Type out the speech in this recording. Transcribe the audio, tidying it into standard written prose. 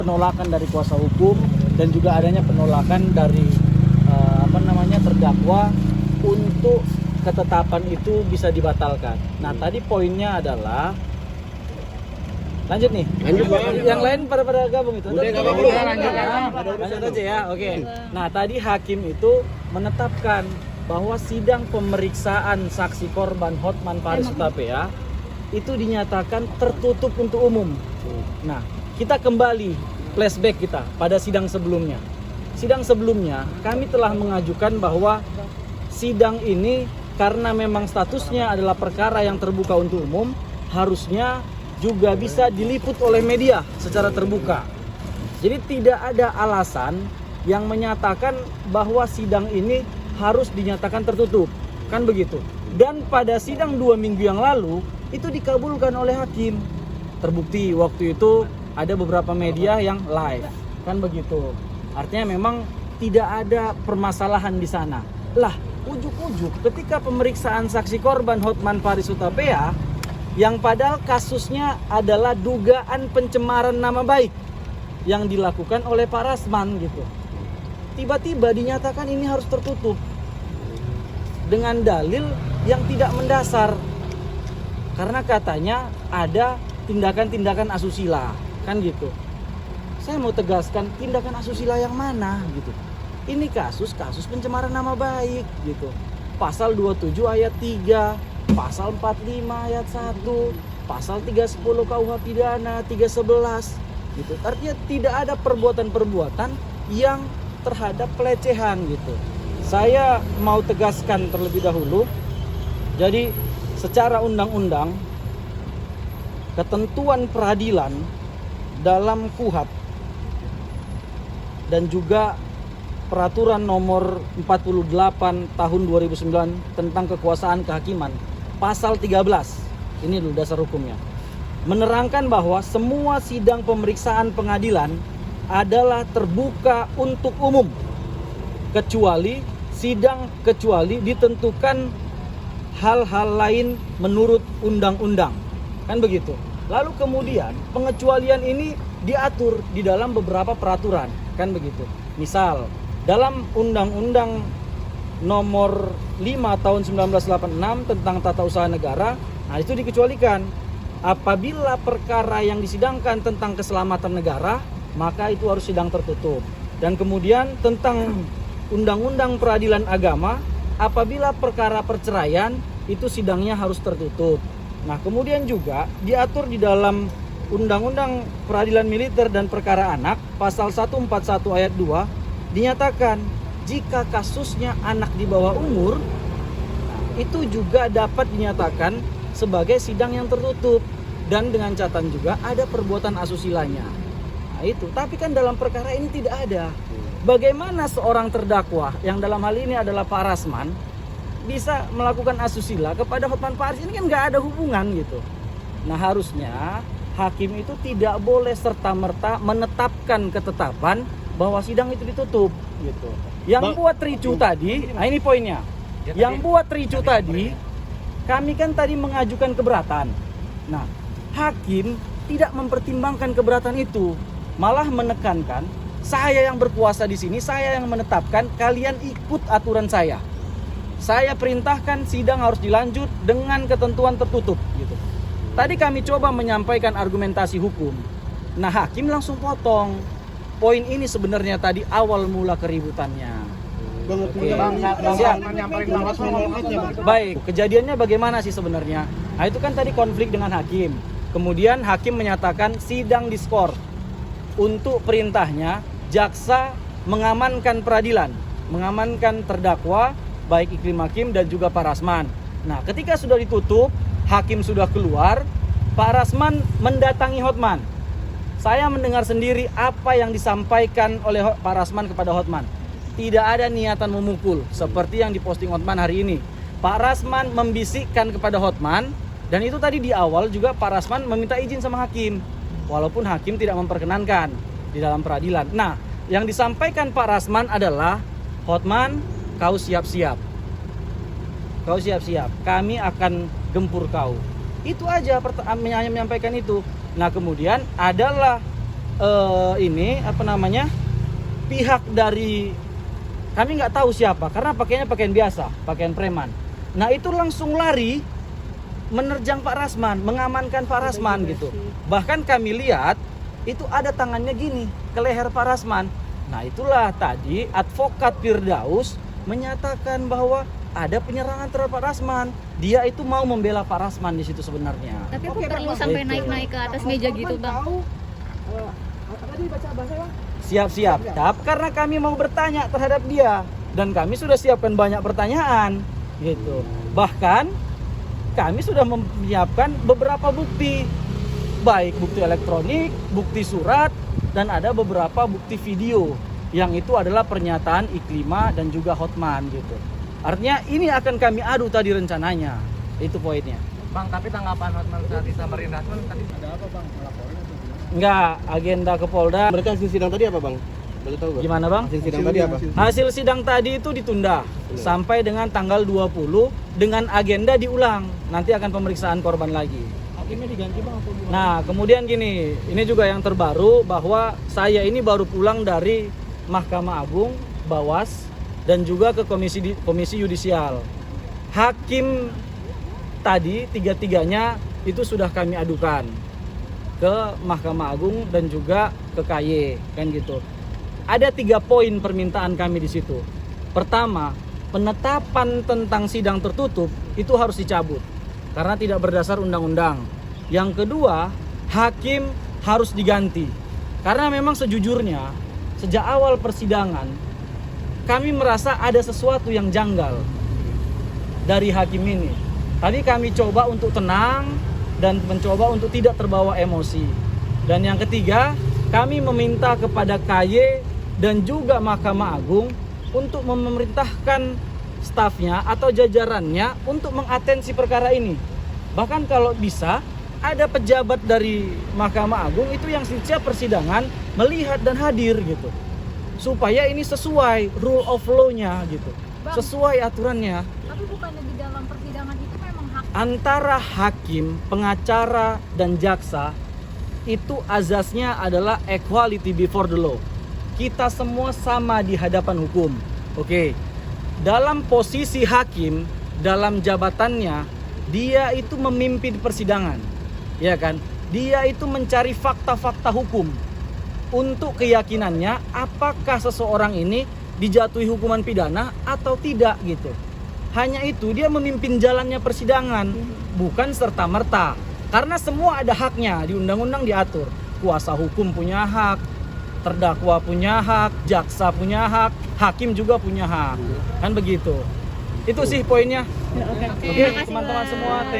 penolakan dari kuasa hukum dan juga adanya penolakan dari terdakwa untuk ketetapan itu bisa dibatalkan. Nah, tadi poinnya adalah lanjut nih. Yang lain pada gabung itu. Lanjut aja ya. Oke. Nah, tadi hakim itu menetapkan bahwa sidang pemeriksaan saksi korban Hotman Paris Hutapea itu dinyatakan tertutup untuk umum. Nah, kita kembali flashback kita pada sidang sebelumnya. Sidang sebelumnya kami telah mengajukan bahwa sidang ini karena memang statusnya adalah perkara yang terbuka untuk umum, harusnya juga bisa diliput oleh media secara terbuka. Jadi tidak ada alasan yang menyatakan bahwa sidang ini harus dinyatakan tertutup, kan begitu. Dan pada sidang 2 minggu yang lalu itu dikabulkan oleh hakim. Terbukti waktu itu ada beberapa media yang live, kan begitu. Artinya memang tidak ada permasalahan di sana. Lah, ujuk-ujuk ketika pemeriksaan saksi korban Hotman Paris Hutapea yang padahal kasusnya adalah dugaan pencemaran nama baik yang dilakukan oleh Pak Rasman gitu. Tiba-tiba dinyatakan ini harus tertutup dengan dalil yang tidak mendasar. Karena katanya ada tindakan-tindakan asusila, kan gitu. Saya mau tegaskan tindakan asusila yang mana gitu. Ini kasus pencemaran nama baik gitu. Pasal 27 ayat 3, pasal 45 ayat 1, pasal 310 KUH pidana 311 gitu. Artinya tidak ada perbuatan-perbuatan yang terhadap pelecehan gitu. Saya mau tegaskan terlebih dahulu. Jadi secara undang-undang ketentuan peradilan dalam KUHP dan juga peraturan nomor 48 tahun 2009 tentang kekuasaan kehakiman pasal 13, ini dulu dasar hukumnya, menerangkan bahwa semua sidang pemeriksaan pengadilan adalah terbuka untuk umum kecuali ditentukan hal-hal lain menurut undang-undang, kan begitu. Lalu kemudian pengecualian ini diatur di dalam beberapa peraturan, kan begitu. Misal dalam Undang-Undang nomor 5 tahun 1986 tentang tata usaha negara, nah itu dikecualikan. Apabila perkara yang disidangkan tentang keselamatan negara, maka itu harus sidang tertutup. Dan kemudian tentang Undang-Undang Peradilan Agama, apabila perkara perceraian, itu sidangnya harus tertutup. Nah, kemudian juga diatur di dalam Undang-Undang Peradilan Militer dan Perkara Anak, pasal 141 ayat 2, dinyatakan jika kasusnya anak di bawah umur, itu juga dapat dinyatakan sebagai sidang yang tertutup. Dan dengan catatan juga ada perbuatan asusilanya. Nah itu, tapi kan dalam perkara ini tidak ada. Bagaimana seorang terdakwa yang dalam hal ini adalah Pak Rasman bisa melakukan asusila kepada Hotman Paris? Ini kan nggak ada hubungan gitu. Nah harusnya hakim itu tidak boleh serta-merta menetapkan ketetapan bahwa sidang itu ditutup gitu. Yang buat ricu tadi, nah ini poinnya. Yang buat ricu tadi, kami kan tadi mengajukan keberatan. Nah, hakim tidak mempertimbangkan keberatan itu, malah menekankan saya yang berkuasa di sini, saya yang menetapkan, kalian ikut aturan saya. Saya perintahkan sidang harus dilanjut dengan ketentuan tertutup gitu. Tadi kami coba menyampaikan argumentasi hukum. Nah, hakim langsung potong. Poin ini sebenarnya tadi awal mula keributannya. Baik, kejadiannya bagaimana sih sebenarnya? Nah, itu kan tadi konflik dengan hakim. Kemudian hakim menyatakan sidang diskors. Untuk perintahnya, jaksa mengamankan peradilan, mengamankan terdakwa, baik Iklim Hakim dan juga Pak Rasman. Nah, ketika sudah ditutup, hakim sudah keluar, Pak Rasman mendatangi Hotman. Saya mendengar sendiri apa yang disampaikan oleh Pak Rasman kepada Hotman. Tidak ada niatan memukul seperti yang diposting Hotman hari ini. Pak Rasman membisikkan kepada Hotman, dan itu tadi di awal juga Pak Rasman meminta izin sama hakim, walaupun hakim tidak memperkenankan di dalam peradilan. Nah, yang disampaikan Pak Rasman adalah, Hotman, kau siap-siap. Kau siap-siap, kami akan gempur kau. Itu aja menyampaikan itu. Nah, kemudian adalah ini apa namanya, pihak dari kami nggak tahu siapa karena pakainya pakaian biasa, pakaian preman. Nah itu langsung lari menerjang Pak Rasman, mengamankan Pak Rasman gitu. Bahkan kami lihat itu ada tangannya gini ke leher Pak Rasman. Nah itulah tadi advokat Firdaus menyatakan bahwa ada penyerangan terhadap Pak Rasman. Dia itu mau membela Pak Rasman di situ sebenarnya. Tapi aku perlu sampai naik-naik ke atas meja gitu, Bang. Siap-siap, karena kami mau bertanya terhadap dia dan kami sudah siapkan banyak pertanyaan gitu. Bahkan kami sudah menyiapkan beberapa bukti, baik bukti elektronik, bukti surat, dan ada beberapa bukti video yang itu adalah pernyataan Iklima dan juga Hotman gitu. Artinya ini akan kami adu tadi rencananya, itu poinnya. Bang, tapi tanggapan Hotman saat disamperin Rasman tadi ada apa Bang? Melaporin atau gimana? Enggak, agenda ke Polda. Mereka hasil sidang tadi apa Bang? Boleh tahu gak? Gimana Bang? Hasil sidang tadi apa? Hasil sidang tadi itu ditunda sampai dengan tanggal 20 dengan agenda diulang. Nanti akan pemeriksaan korban lagi. Hakimnya diganti Bang atau gimana? Nah, kemudian gini, ini juga yang terbaru bahwa saya ini baru pulang dari Mahkamah Agung, Bawas, dan juga ke Komisi Yudisial. Hakim tadi tiga-tiganya itu sudah kami adukan ke Mahkamah Agung dan juga ke KY, kan gitu. Ada 3 poin permintaan kami di situ. Pertama, penetapan tentang sidang tertutup itu harus dicabut karena tidak berdasar undang-undang. Yang kedua, hakim harus diganti. Karena memang sejujurnya sejak awal persidangan kami merasa ada sesuatu yang janggal dari hakim ini. Tadi kami coba untuk tenang dan mencoba untuk tidak terbawa emosi. Dan yang ketiga, kami meminta kepada KY dan juga Mahkamah Agung untuk memerintahkan stafnya atau jajarannya untuk mengatensi perkara ini. Bahkan kalau bisa ada pejabat dari Mahkamah Agung itu yang setiap persidangan melihat dan hadir gitu. Supaya ini sesuai rule of law-nya gitu. Bang, sesuai aturannya. tapi bukannya di dalam persidangan itu memang hak Antara hakim, pengacara, dan jaksa itu azasnya adalah equality before the law. Kita semua sama di hadapan hukum. Oke. Dalam posisi hakim, dalam jabatannya, dia itu memimpin persidangan. Ya kan? Dia itu mencari fakta-fakta hukum untuk keyakinannya apakah seseorang ini dijatuhi hukuman pidana atau tidak gitu. Hanya itu, dia memimpin jalannya persidangan, bukan serta-merta. Karena semua ada haknya, di undang-undang diatur. Kuasa hukum punya hak, terdakwa punya hak, jaksa punya hak, hakim juga punya hak. Kan begitu. Itu sih poinnya. Oke, Oke, teman-teman semua.